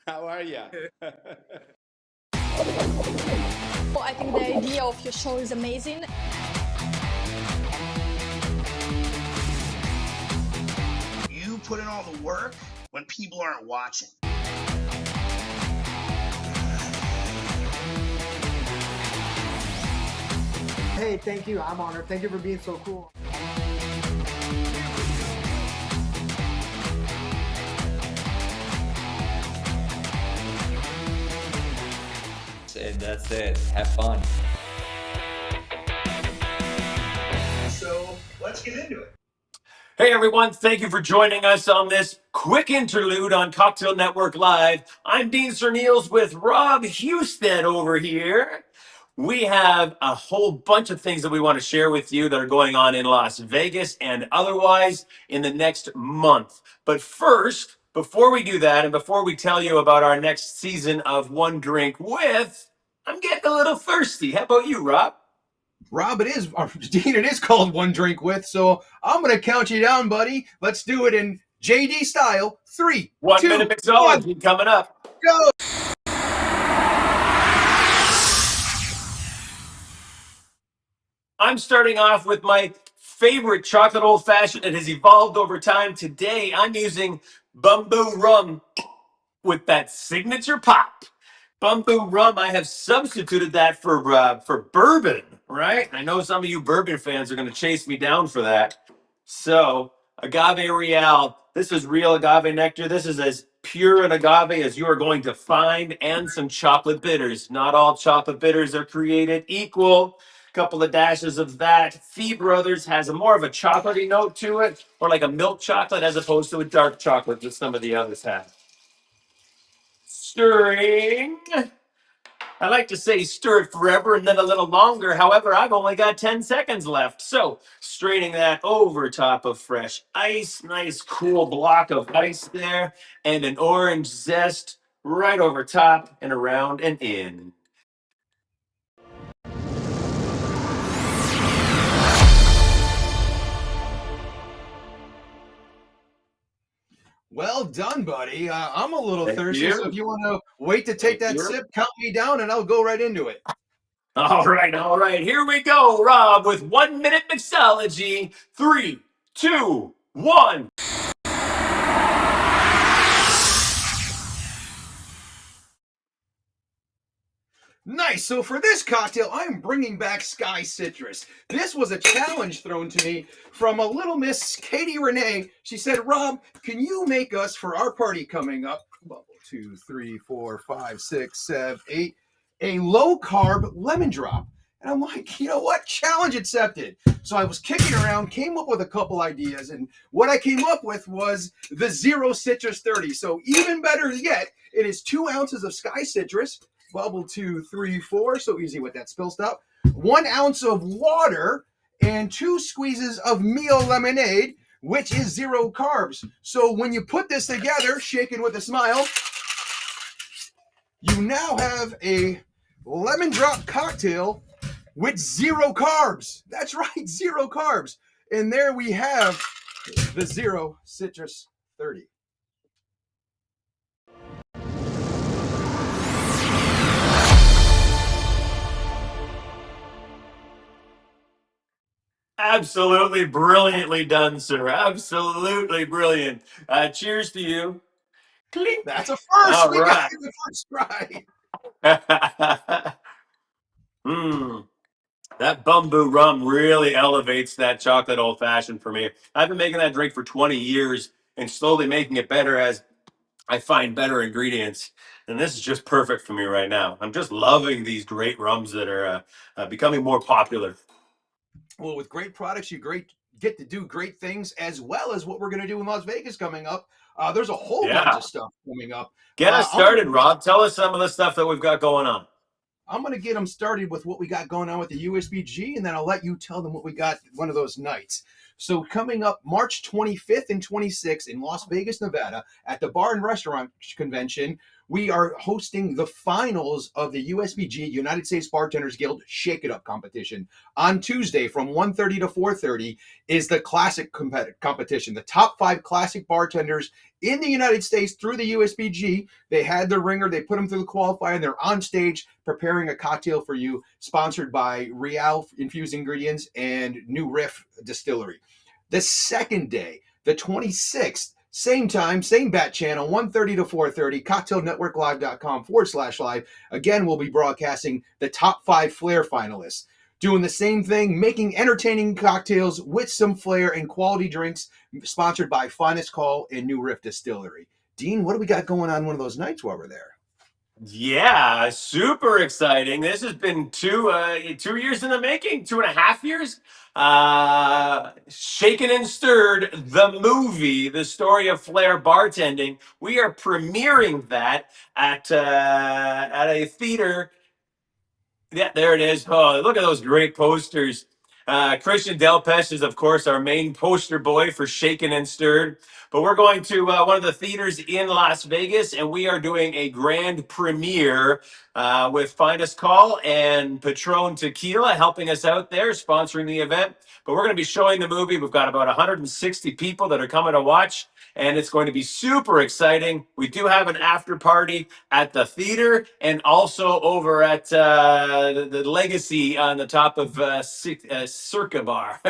How are you? Well, I think the idea of your show is amazing. You put in all the work when people aren't watching. Hey, thank you. I'm honored. Thank you for being so cool. And that's it. Have fun. So let's get into it. Hey everyone, thank you for joining us on this quick interlude on Cocktail Network Live. I'm Dean Cerneals with Rob Houston over here. We have a whole bunch of things that we want to share with you that are going on in Las Vegas and otherwise in the next month. But first, before we do that and before we tell you about our next season of One Drink With, I'm getting a little thirsty. How about you, Rob? Rob, Dean, it is called One Drink With, so I'm going to count you down, buddy. Let's do it in JD style. 3, 1 2, minute 1, mixology coming up. go! I'm starting off with my favorite chocolate old fashioned. It has evolved over time. Today, I'm using Bumbu Rum with that signature pop. Bumbu Rum, I have substituted that for bourbon, right? I know some of you bourbon fans are going to chase me down for that. So, Agave Real. This is real agave nectar. This is as pure an agave as you are going to find, and some chocolate bitters. Not all chocolate bitters are created equal. Couple of dashes of that. Fee Brothers has a more of a chocolatey note to it, or like a milk chocolate as opposed to a dark chocolate that some of the others have. Stirring. I like to say stir it forever and then a little longer. However, I've only got 10 seconds left. So straining that over top of fresh ice, nice cool block of ice there, and an orange zest right over top and around and in. Well done, buddy. I'm a little Thank thirsty, you. so if you want to wait to take that sip, count me down, and I'll go right into it. All right. Here we go, Rob, with 1 minute mixology. 3, 2, 1. Nice. So for this cocktail, I'm bringing back Sky Citrus. This was a challenge thrown to me from a little Miss Katie Renee. She said, Rob, can you make us for our party coming up, 2, 3, 4, 5, 6, 7, 8, a low carb lemon drop? And I'm like, you know what? Challenge accepted. So I was kicking around, came up with a couple ideas, and what I came up with was the Zero Citrus 30. So even better yet, it is 2 ounces of Sky Citrus, bubble 2, 3, 4, so easy with that spill stop. 1 ounce of water and 2 squeezes of Mio lemonade, which is 0 carbs. So when you put this together, shaken with a smile, you now have a lemon drop cocktail with 0 carbs. That's right, 0 carbs. And there we have the Zero Citrus 30. Absolutely brilliantly done, sir. Absolutely brilliant. Cheers to you. Clink. That's a first. All We got right. it the first try. That Bumbu Rum really elevates that chocolate old fashioned for me. I've been making that drink for 20 years and slowly making it better as I find better ingredients. And this is just perfect for me right now. I'm just loving these great rums that are becoming more popular. Well, with great products, get to do great things, as well as what we're going to do in Las Vegas coming up. There's a whole bunch Yeah. of stuff coming up. Get us started, Rob. Tell us some of the stuff that we've got going on. I'm going to get them started with what we got going on with the USBG, and then I'll let you tell them what we got one of those nights. So coming up March 25th and 26th in Las Vegas, Nevada, at the Bar and Restaurant Convention, we are hosting the finals of the USBG, United States Bartenders Guild Shake It Up competition. On Tuesday from 1:30 to 4:30 is the classic competition. The top 5 classic bartenders in the United States through the USBG. They had the ringer, they put them through the qualifier, and they're on stage preparing a cocktail for you, sponsored by Real Infused Ingredients and New Riff Distillery. The second day, the 26th, same time, same bat channel, 1:30 to 4:30, cocktailnetworklive.com/live. Again, we'll be broadcasting the top 5 Flair finalists. Doing the same thing, making entertaining cocktails with some flair and quality drinks, sponsored by Finest Call and New Riff Distillery. Dean, what do we got going on one of those nights while we're there? Yeah, super exciting. This has been 2 years in the making, 2.5 years. Shaken and Stirred, the movie, the story of Flair bartending. We are premiering that at a theater. Yeah, there it is. Oh, look at those great posters. Christian Delpeche is, of course, our main poster boy for Shaken and Stirred. But we're going to one of the theaters in Las Vegas, and we are doing a grand premiere with Finest Call and Patron Tequila helping us out there, sponsoring the event. But we're going to be showing the movie. We've got about 160 people that are coming to watch, and it's going to be super exciting. We do have an after party at the theater and also over at the Legacy on the top of Circa Bar,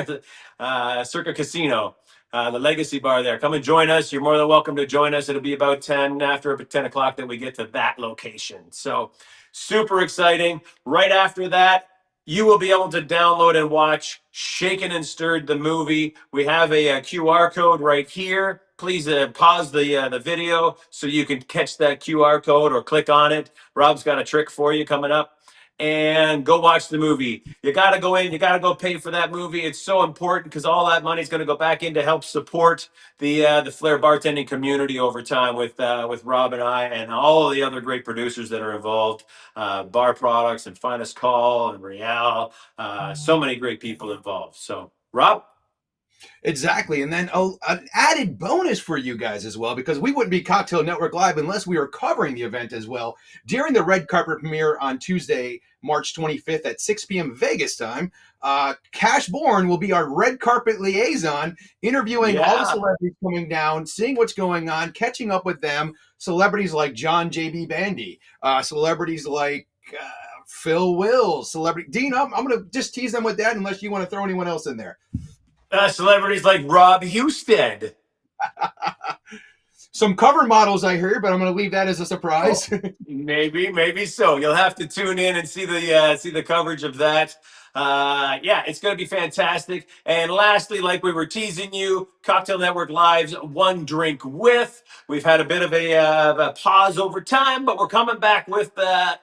Circa Casino. The Legacy Bar there. Come and join us. You're more than welcome to join us. It'll be about 10 after 10 o'clock that we get to that location. So super exciting. Right after that, you will be able to download and watch Shaken and Stirred, the movie. We have a QR code right here. Please pause the video so you can catch that QR code or click on it. Rob's got a trick for you coming up. And go watch the movie. You got to go in. You got to go pay for that movie. It's so important because all that money is going to go back in to help support the Flair bartending community over time with Rob and I and all of the other great producers that are involved. Bar Products and Finest Call and Real. So many great people involved. So, Rob? Exactly. And then an added bonus for you guys as well, because we wouldn't be Cocktail Network Live unless we were covering the event as well. During the red carpet premiere on Tuesday, March 25th at 6 p.m. Vegas time, Cash Bourne will be our red carpet liaison, interviewing all the celebrities coming down, seeing what's going on, catching up with them. Celebrities like John J.B. Bandy, celebrities like Phil Wills, celebrity. Dean, I'm going to just tease them with that unless you want to throw anyone else in there. Celebrities like Rob Husted. Some cover models I heard, but I'm going to leave that as a surprise. Maybe so. You'll have to tune in and see the coverage of that. Yeah, it's going to be fantastic. And lastly, like we were teasing you, Cocktail Network Live's One Drink With. We've had a bit of a pause over time, but we're coming back with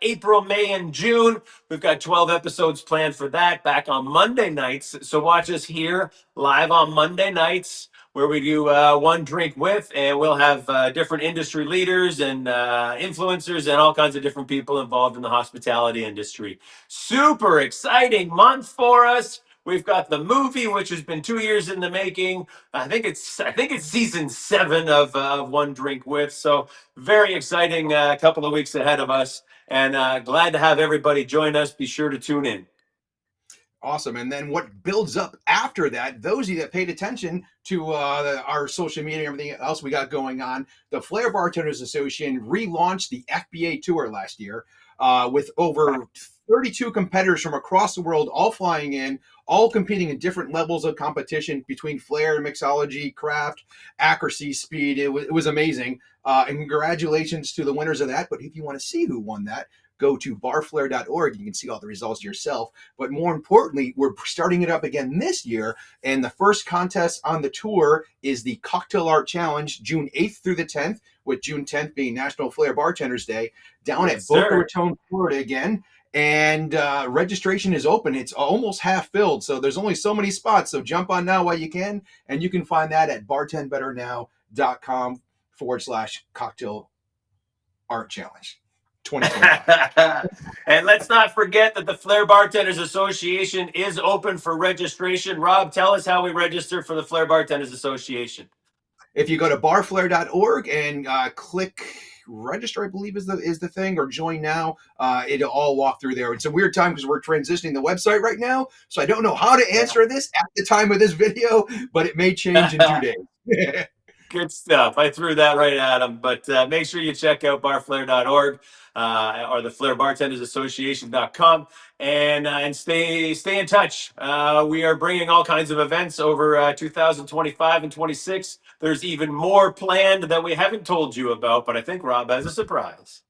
April, May, and June. We've got 12 episodes planned for that back on Monday nights. So watch us here live on Monday nights, where we do One Drink With, and we'll have different industry leaders and influencers and all kinds of different people involved in the hospitality industry. Super exciting month for us. We've got the movie, which has been 2 years in the making. I think it's season 7 of One Drink With. So very exciting couple of weeks ahead of us, and glad to have everybody join us. Be sure to tune in. Awesome. And then what builds up after that, those of you that paid attention to our social media and everything else we got going on, the Flair Bartenders Association relaunched the FBA Tour last year with over 32 competitors from across the world, all flying in, all competing in different levels of competition between flair, mixology, craft, accuracy, speed. It was amazing. And congratulations to the winners of that. But if you want to see who won that, go to barflair.org. You can see all the results yourself. But more importantly, we're starting it up again this year. And the first contest on the tour is the Cocktail Art Challenge, June 8th through the 10th, with June 10th being National Flair Bartenders Day, down at Boca Raton, Florida again. And registration is open. It's almost half filled. So there's only so many spots. So jump on now while you can. And you can find that at bartendbetternow.com/cocktail art challenge. 2025. And let's not forget that the Flair Bartenders Association is open for registration. Rob, tell us how we register for the Flair Bartenders Association. If you go to barflair.org and click register, I believe is the thing, or join now, it'll all walk through there. It's a weird time because we're transitioning the website right now, so I don't know how to answer this at the time of this video, but it may change in 2 days. Good stuff. I threw that right at him. But make sure you check out barflair.org or the Flair Bartenders Association.com and stay in touch. We are bringing all kinds of events over 2025 and 26. There's even more planned that we haven't told you about, but I think Rob has a surprise.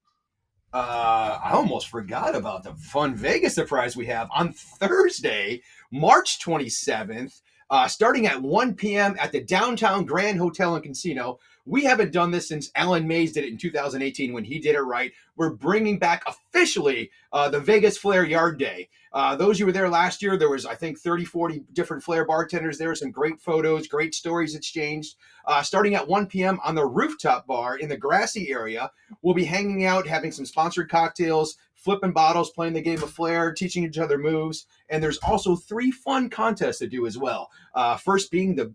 I almost forgot about the fun Vegas surprise we have on Thursday, March 27th. Starting at 1 p.m. at the Downtown Grand Hotel and Casino. We haven't done this since Alan Mays did it in 2018 when he did it right. We're bringing back officially the Vegas Flair Yard Day. Those who were there last year, there was, I think, 30, 40 different Flair bartenders there. Some great photos, great stories exchanged. Starting at 1 p.m. on the rooftop bar in the grassy area, we'll be hanging out, having some sponsored cocktails, flipping bottles, playing the game of Flair, teaching each other moves. And there's also 3 fun contests to do as well. First being the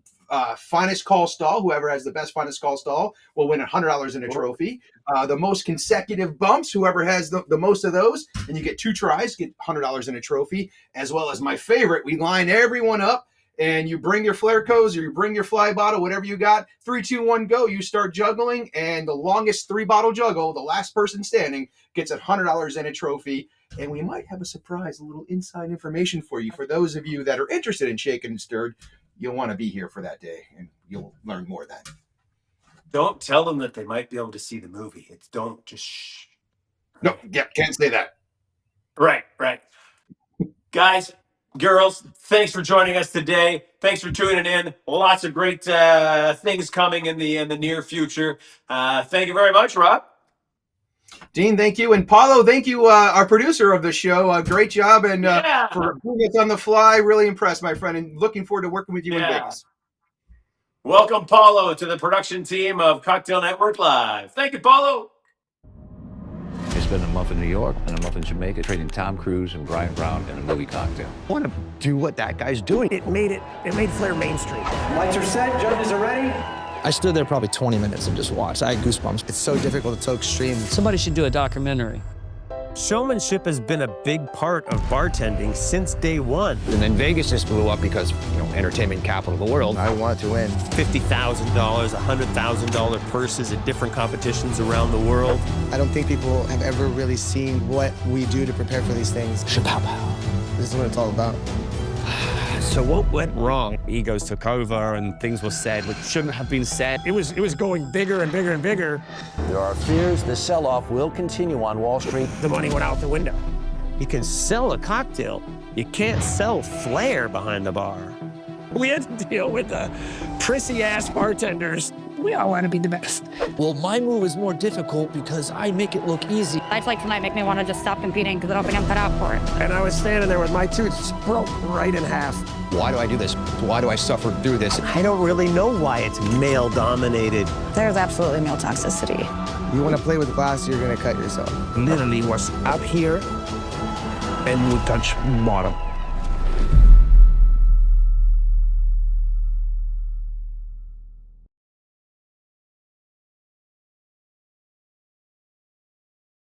finest call stall. Whoever has the best finest call stall will win $100 in a trophy. The most consecutive bumps, whoever has the most of those, and you get 2 tries, get $100 in a trophy. As well as my favorite, we line everyone up, and you bring your Flair codes or you bring your fly bottle, whatever you got. 3, 2, 1, go. You start juggling, and the longest 3-bottle juggle, the last person standing, gets $100 in a trophy. And we might have a surprise, a little inside information for you. For those of you that are interested in Shaken and Stirred, you'll want to be here for that day, and you'll learn more then. Don't tell them that they might be able to see the movie. Don't just shh. No, yeah, can't say that. Right. Guys, girls, thanks for joining us today. Thanks for tuning in. Lots of great things coming in the near future. Thank you very much, Rob. Dean, thank you. And Paulo, thank you, our producer of the show. Great job, and for doing it on the fly. Really impressed, my friend, and looking forward to working with you in Vegas. Welcome, Paulo, to the production team of Cocktail Network Live. Thank you, Paulo. I spent a month in New York and a month in Jamaica trading Tom Cruise and Brian Brown in a movie cocktail. I want to do what that guy's doing. It made Flair mainstream. Lights are set, judges are ready. I stood there probably 20 minutes and just watched. I had goosebumps. It's so difficult, it's so extreme. Somebody should do a documentary. Showmanship has been a big part of bartending since day one. And then Vegas just blew up because, entertainment capital of the world. I wanted to win. $50,000, $100,000 purses at different competitions around the world. I don't think people have ever really seen what we do to prepare for these things. Shapow. This is what it's all about. So what went wrong? Egos took over and things were said which shouldn't have been said. It was going bigger and bigger and bigger. There are fears the sell-off will continue on Wall Street. The money went out the window. You can sell a cocktail. You can't sell Flair behind the bar. We had to deal with the prissy-ass bartenders. We all want to be the best. Well, my move is more difficult because I make it look easy. Nights like tonight make me want to just stop competing because I don't think I'm cut out for it. And I was standing there with my tooth broke right in half. Why do I do this? Why do I suffer through this? I don't really know why it's male-dominated. There's absolutely male toxicity. You want to play with glass, you're going to cut yourself. Literally was up here and would touch bottom.